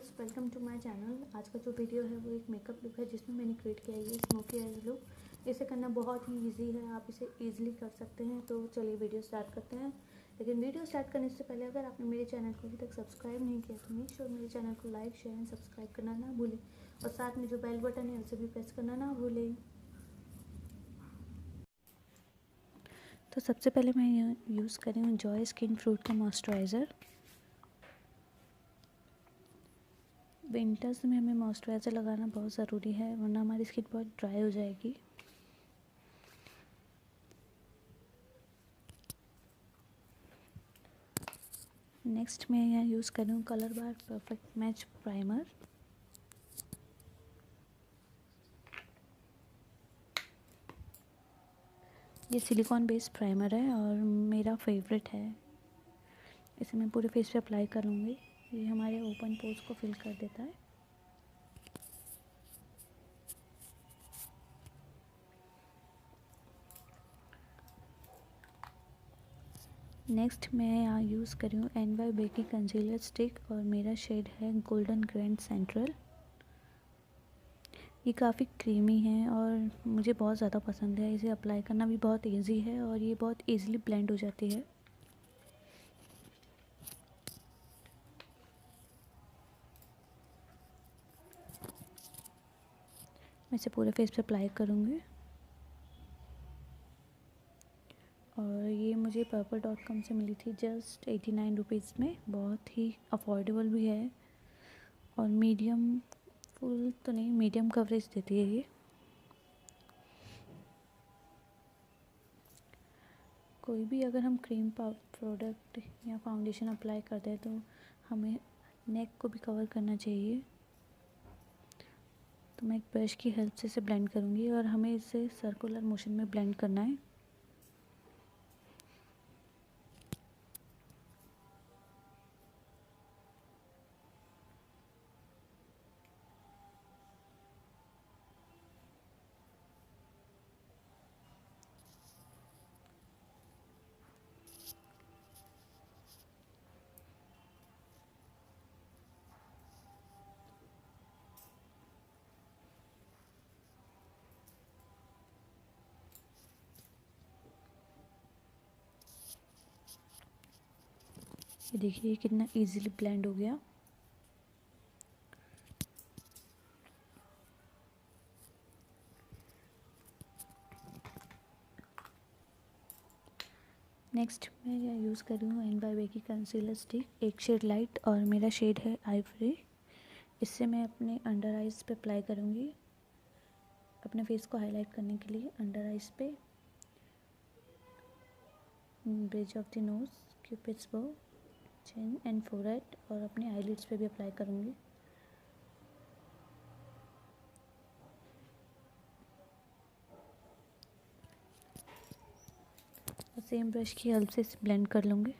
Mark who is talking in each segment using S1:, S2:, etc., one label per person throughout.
S1: Viewers, welcome to my channel. आज का जो वीडियो है वो एक मेकअप लुक है जिसमें मैंने क्रिएट किया है ये स्मोकी आई लुक। इसे करना बहुत ही इजी है, आप इसे इजीली कर सकते हैं। तो चलिए वीडियो स्टार्ट करते हैं। लेकिन वीडियो स्टार्ट करने से पहले अगर आपने मेरे चैनल को अभी तक सब्सक्राइब नहीं किया तो मेक श्योर मेरे चैनल को लाइक, शेयर एंड सब्सक्राइब करना ना भूलें, और साथ में जो बेल बटन है उसे भी प्रेस करना ना भूलें। तो सबसे पहले मैं यूज़ कर रही हूँ जॉय स्किन फ्रूट का मॉइस्चराइज़र। विंटर्स में हमें मॉइस्चराइज़र लगाना बहुत ज़रूरी है, वरना हमारी स्किन बहुत ड्राई हो जाएगी। नेक्स्ट मैं यहाँ यूज़ कर रही हूँ कलर बार परफेक्ट मैच प्राइमर। ये सिलिकॉन बेस्ड प्राइमर है और मेरा फेवरेट है। इसे मैं पूरे फेस पे अप्लाई करूँगी। ये हमारे ओपन पोर्स को फिल कर देता है। नेक्स्ट मैं यहाँ यूज़ कर रही हूँ NY बेकिंग कंसीलर स्टिक और मेरा शेड है गोल्डन ग्रैंड सेंट्रल। ये काफ़ी क्रीमी है और मुझे बहुत ज़्यादा पसंद है। इसे अप्लाई करना भी बहुत इजी है और ये बहुत इजीली ब्लेंड हो जाती है। मैं इसे पूरे फेस पे अप्लाई करूँगी। और ये मुझे purple.com से मिली थी जस्ट 89 रुपीज़ में। बहुत ही अफोर्डेबल भी है और मीडियम, फुल तो नहीं, मीडियम कवरेज देती है ये। कोई भी अगर हम क्रीम प्रोडक्ट या फाउंडेशन अप्लाई करते हैं तो हमें नेक को भी कवर करना चाहिए। तो मैं एक ब्रश की हेल्प से इसे ब्लेंड करूँगी और हमें इसे सर्कुलर मोशन में ब्लेंड करना है। ये देखिए कितना इजीली ब्लेंड हो गया। नेक्स्ट मैं यह यूज़ कर रही हूँ NY बेकिंग कंसीलर स्टिक, एक शेड लाइट और मेरा शेड है आइवरी। इससे मैं अपने अंडर आइज़ पे अप्लाई करूँगी, अपने फेस को हाईलाइट करने के लिए। अंडर आइज़ पे, bridge of the nose, Cupid's bow, chin and forehead, और अपने आईलिड्स पे भी अप्लाई करूँगी। और सेम ब्रश की हेल्प से इसे ब्लेंड कर लूँगी।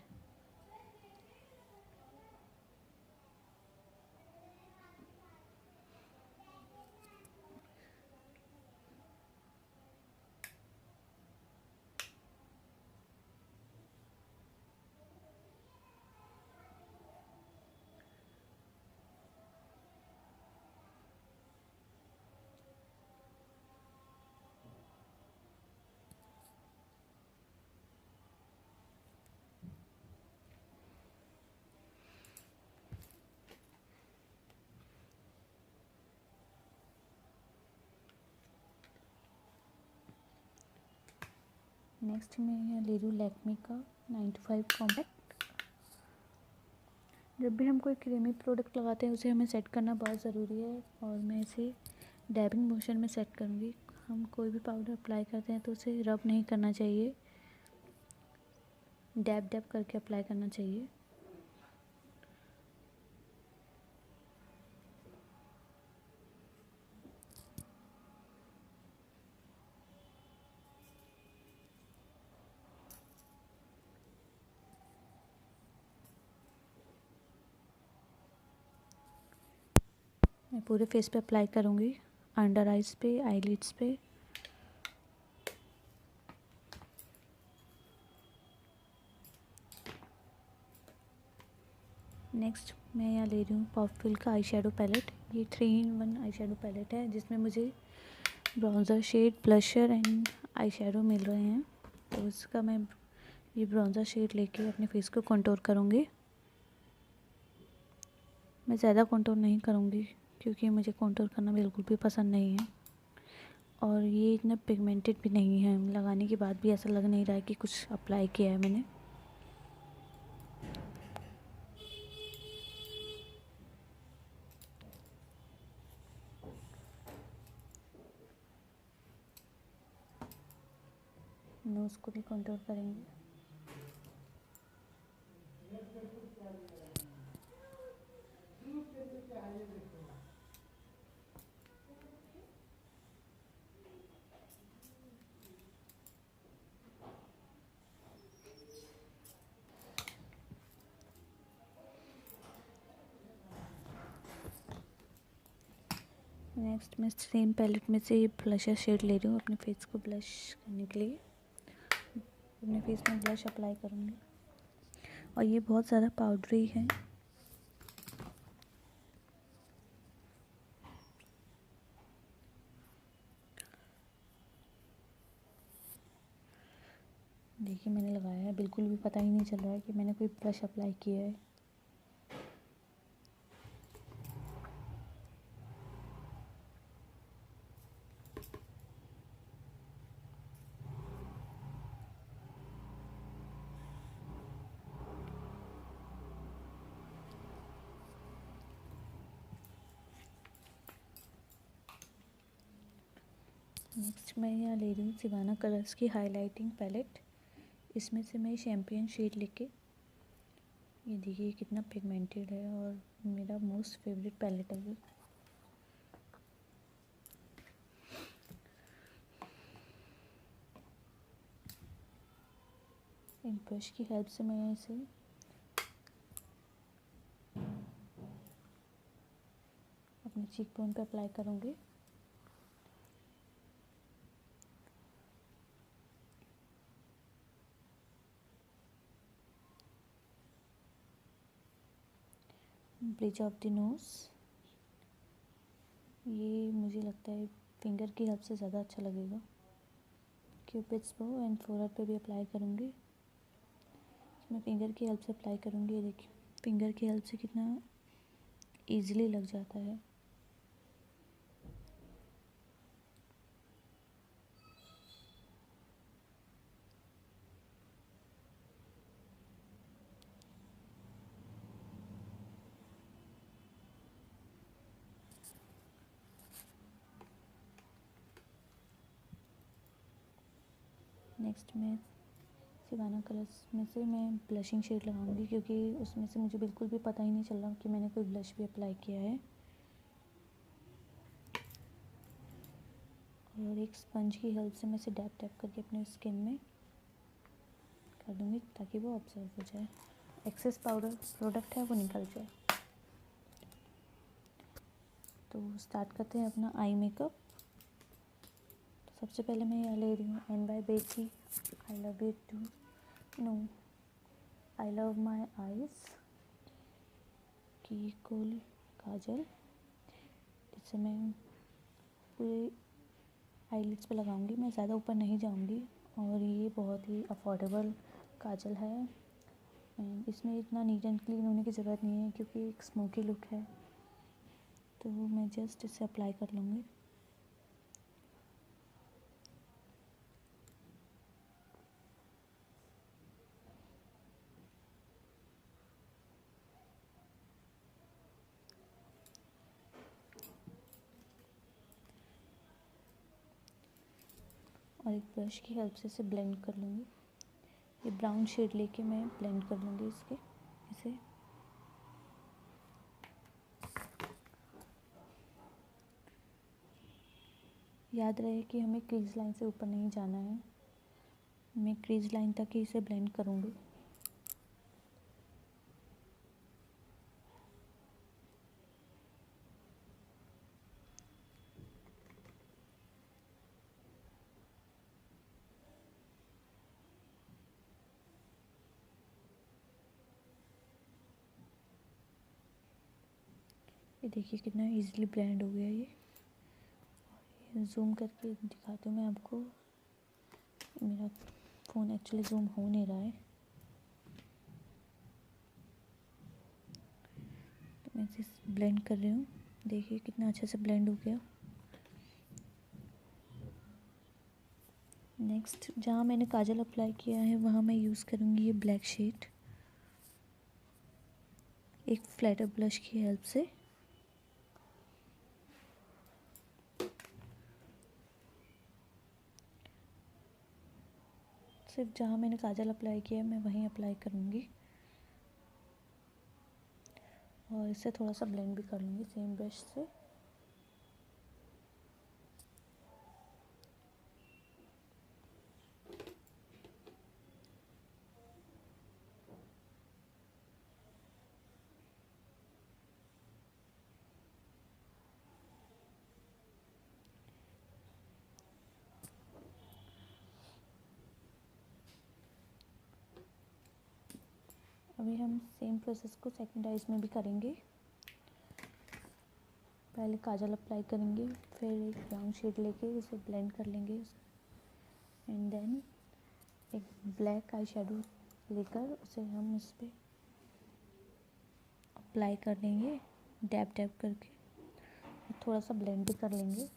S1: नेक्स्ट मैं यहाँ ले रही हूँ लैक्मे का 95 कॉम्पैक्ट। जब भी हम कोई क्रीमी प्रोडक्ट लगाते हैं उसे हमें सेट करना बहुत ज़रूरी है और मैं इसे डैबिंग मोशन में सेट करूँगी। हम कोई भी पाउडर अप्लाई करते हैं तो उसे रब नहीं करना चाहिए, डैब डैब करके अप्लाई करना चाहिए। मैं पूरे फेस पे अप्लाई करूँगी, अंडर आइज़ पे, आईलिड्स पे। नेक्स्ट मैं यहाँ ले रही हूँ पॉपफिल का आईशैडो पैलेट। ये 3-in-1 आईशैडो पैलेट है जिसमें मुझे bronzer shade, blusher and eyeshadow मिल रहे हैं। तो इसका मैं ये ब्राउज़र शेड लेके अपने फेस को कंटूर करूँगी। मैं ज़्यादा कंटूर नहीं करूँगी क्योंकि मुझे कंटूर करना बिल्कुल भी पसंद नहीं है, और ये इतना पिगमेंटेड भी नहीं है। लगाने के बाद भी ऐसा लग नहीं रहा है कि कुछ अप्लाई किया है मैंने। नोज़ को भी कंटूर करेंगे। नेक्स्ट मैं सेम पैलेट में से ये ब्लशर शेड ले रही हूँ अपने फेस को ब्लश करने के लिए। अपने फेस में ब्लश अप्लाई करूँगी, और ये बहुत ज़्यादा पाउडरी है। देखिए मैंने लगाया है, बिल्कुल भी पता ही नहीं चल रहा है कि मैंने कोई ब्लश अप्लाई किया है। नेक्स्ट मैं यहाँ ले रही हूँ सिवाना कलर्स की हाइलाइटिंग पैलेट। इसमें से मैं शैम्पियन शेड लेके, ये देखिए कितना पिगमेंटेड है और मेरा मोस्ट फेवरेट पैलेट है ये। एक ब्रश की हेल्प से मैं इसे अपने चीक बोन पे अप्लाई करूँगी। ब्रिज ऑफ द नोज़, ये मुझे लगता है फिंगर की हेल्प से ज़्यादा अच्छा लगेगा। क्यूपिड्स बो एंड फोरहेड पे भी अप्लाई करूँगी। मैं फिंगर की हेल्प से अप्लाई करूँगी। ये देखिए फिंगर की हेल्प से कितना इजीली लग जाता है। नेक्स्ट मैं सिवाना कलर्स में से मैं ब्लशिंग शेड लगाऊंगी, क्योंकि उसमें से मुझे बिल्कुल भी पता ही नहीं चल रहा कि मैंने कोई ब्लश भी अप्लाई किया है। और एक स्पंज की हेल्प से मैं इसे डैप डैप करके अपने स्किन में कर दूँगी ताकि वो ऑब्जर्व हो जाए, एक्सेस पाउडर प्रोडक्ट है वो निकल जाए। तो स्टार्ट करते हैं अपना आई मेकअप। तो सबसे पहले मैं यहाँ ले रही हूँ एन बाय बेकी I love it too no I love my eyes की कोल काजल। इसे मैं पूरे आईलिड्स पे लगाऊंगी, मैं ज़्यादा ऊपर नहीं जाऊंगी। और ये बहुत ही अफोर्डेबल काजल है एंड इसमें इतना नीट एंड क्लीन होने की ज़रूरत नहीं है क्योंकि एक स्मोकी लुक है। तो मैं जस्ट इसे अप्लाई कर लूँगी। और एक ब्रश की हेल्प से इसे ब्लेंड कर लूँगी। ये ब्राउन शेड लेके मैं ब्लेंड कर लूँगी इसे। याद रहे कि हमें क्रीज लाइन से ऊपर नहीं जाना है, मैं क्रीज लाइन तक ही इसे ब्लेंड करूँगी। ये देखिए कितना इजीली ब्लेंड हो गया ये जूम करके दिखाती हूँ मैं आपको। मेरा फ़ोन एक्चुअली जूम हो नहीं रहा है, तो मैं इसे ब्लेंड कर रही हूँ। देखिए कितना अच्छे से ब्लेंड हो गया। नेक्स्ट जहाँ मैंने काजल अप्लाई किया है वहाँ मैं यूज़ करूँगी ये ब्लैक शेड एक फ्लैटर ब्लश की हेल्प से। सिर्फ जहाँ मैंने काजल अप्लाई किया है मैं वहीं अप्लाई करूँगी और इसे थोड़ा सा ब्लेंड भी कर लूँगी सेम ब्रश से। अभी हम सेम प्रोसेस को सेकंड आइज में भी करेंगे। पहले काजल अप्लाई करेंगे, फिर एक ब्राउन शेड लेके इसे ब्लेंड कर लेंगे एंड देन एक ब्लैक आई शेडो लेकर उसे हम इस पर अप्लाई कर लेंगे डैब डैब करके, थोड़ा सा ब्लेंड भी कर लेंगे।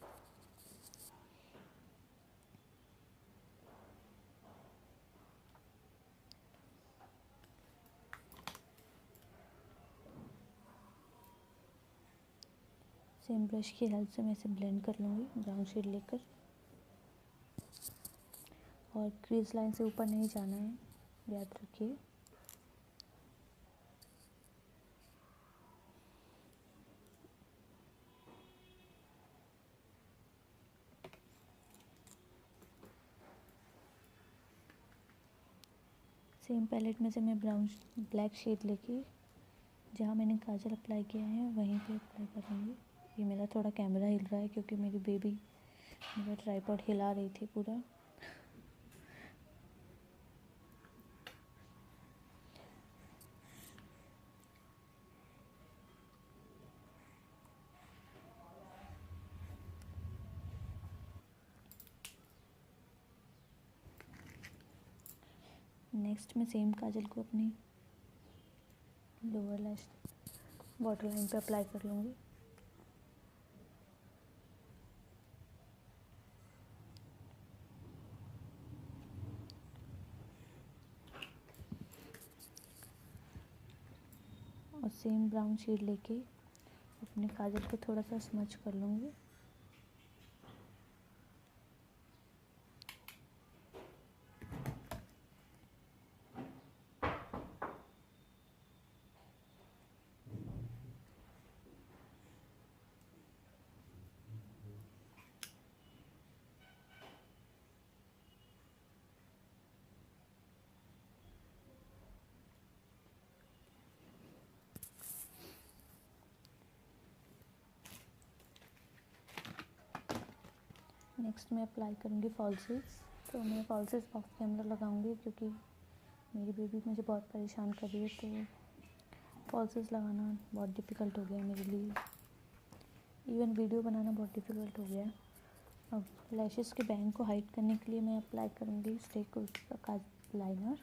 S1: सेम ब्रश की हेल्प से मैं इसे ब्लेंड कर लूँगी ब्राउन शेड लेकर। और क्रीज लाइन से ऊपर नहीं जाना है, याद रखिए। सेम पैलेट में से मैं ब्लैक शेड लेके जहाँ मैंने काजल अप्लाई किया है वहीं पे अप्लाई करूँगी। ये मेरा थोड़ा कैमरा हिल रहा है क्योंकि मेरी बेबी मेरा ट्राइपॉड हिला रही थी पूरा। नेक्स्ट मैं सेम काजल को अपनी लोअर लैश वाटर लाइन पे अप्लाई कर लूँगी। और सेम ब्राउन शेड लेके अपने काजल को थोड़ा सा स्मच कर लूँगी। नेक्स्ट मैं अप्लाई करूँगी फॉल्सेस। तो मैं फॉल्सेस ऑफ कैमरा लगाऊंगी क्योंकि मेरी बेबी मुझे बहुत परेशान कर रही है, तो फॉल्सेस लगाना बहुत डिफ़िकल्ट हो गया है मेरे लिए। इवन वीडियो बनाना बहुत डिफ़िकल्ट हो गया है। अब लैशेस के बैंग को हाइड करने के लिए मैं अप्लाई करूँगी स्टिक का लाइनर।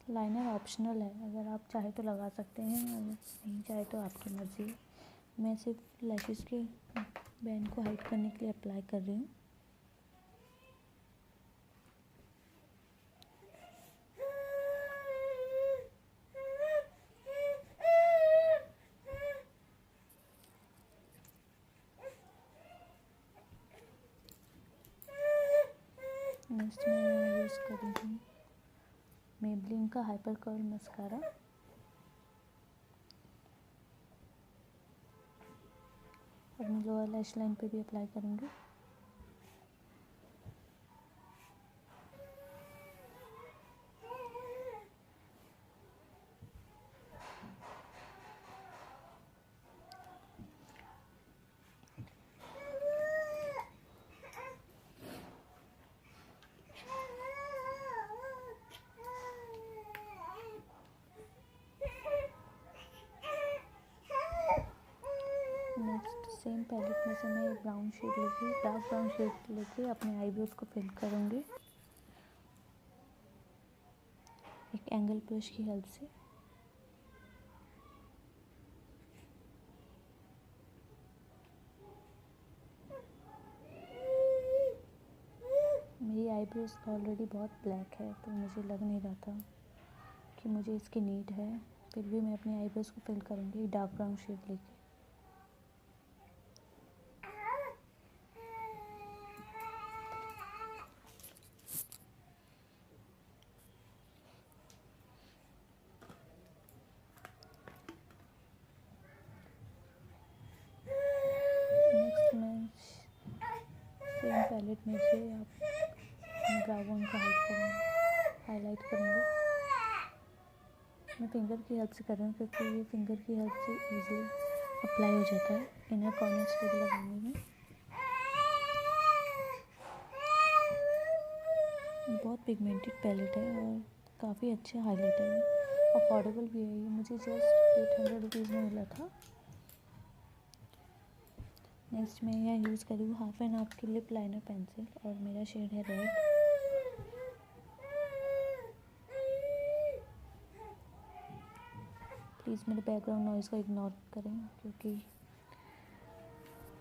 S1: लाइनर ऑप्शनल है, अगर आप चाहे तो लगा सकते हैं, अगर नहीं चाहे तो आपकी मर्ज़ी है। मैं सिर्फ लैशेस के बैंड को हाइड करने के लिए अप्लाई कर रही हूँ। नेक्स्ट मैं यूज़ कर रही हूँ मेबलिन का हाइपर कर्ल मस्कारा। अपनी लोअर लैश लाइन पे भी अप्लाई करूँगी। सेम पैलेट में से मैं ब्राउन शेड लेके, डार्क ब्राउन शेड लेके अपने आईब्रोज को फिल करूँगी एक एंगल ब्रश की हेल्प से। मेरी आईब्रोज ऑलरेडी बहुत ब्लैक है, तो मुझे लग नहीं रहा था कि मुझे इसकी नीड है, फिर भी मैं अपने आईब्रोज को फिल करूँगी डार्क ब्राउन शेड लेके। नेक्स्ट मैं सेम पैलेट में से आप ब्राउन को हाईलाइट करूँगी। मैं फिंगर की हेल्प से कर रही हूँ क्योंकि ये फिंगर की हेल्प से इजीली अप्लाई हो जाता है इनर कॉर्नर्स पे लगाने में। बहुत पिगमेंटेड पैलेट है और काफ़ी अच्छा हाईलाइटर है, अफोर्डेबल भी है। ये मुझे जस्ट 800 रुपीज़ में मिला था। नेक्स्ट मैं यहाँ यूज़ करूँ हाफ एंड हाफ की लिप लाइनर पेंसिल और मेरा शेड है रेड। प्लीज़ मेरे बैकग्राउंड नॉइज़ को इग्नोर करें क्योंकि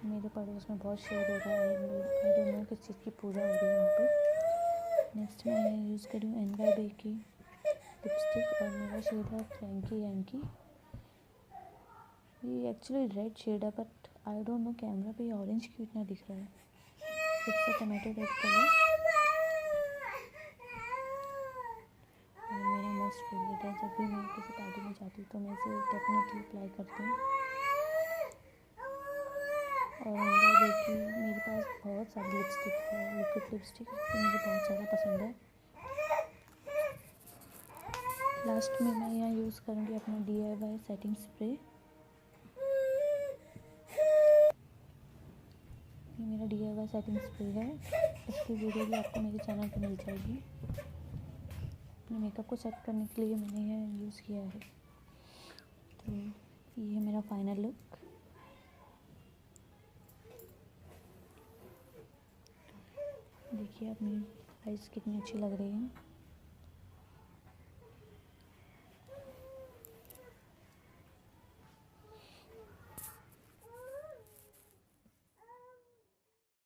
S1: मेरे पड़ोस में बहुत शोर हो रहा है। आई डोंट नो किस चीज़ की पूजा हो रही है वहाँ पे। नेक्स्ट मैं यूज़ करूँ NYB की लिपस्टिक और मेरा शेड है क्रैंकी। ये एक्चुअली रेड शेड है but I don't know camera पे ऑरेंज क्यों इतना दिख रहा है। It's a tomato red colour और मेरा मोस्ट फेवरेट है। जब भी मैं किसी पार्टी में जाती हूँ तो मैं इसे डेफिनेटली अप्लाई करती हूँ। और देखिए मेरे पास बहुत सारी लिपस्टिक है, लिक्विड लिपस्टिक तो मुझे बहुत ज़्यादा पसंद है। लास्ट में मैं यहाँ यूज़ करूँगी अपना DIY सेटिंग स्प्रे। ये मेरा DIY सेटिंग स्प्रे है, इसकी वीडियो भी आपको मेरे चैनल पे मिल जाएगी। अपने मेकअप को सेट करने के लिए मैंने यह यूज़ किया है। तो ये है मेरा फाइनल लुक। देखिए अपनी आइज़ कितनी अच्छी लग रही है।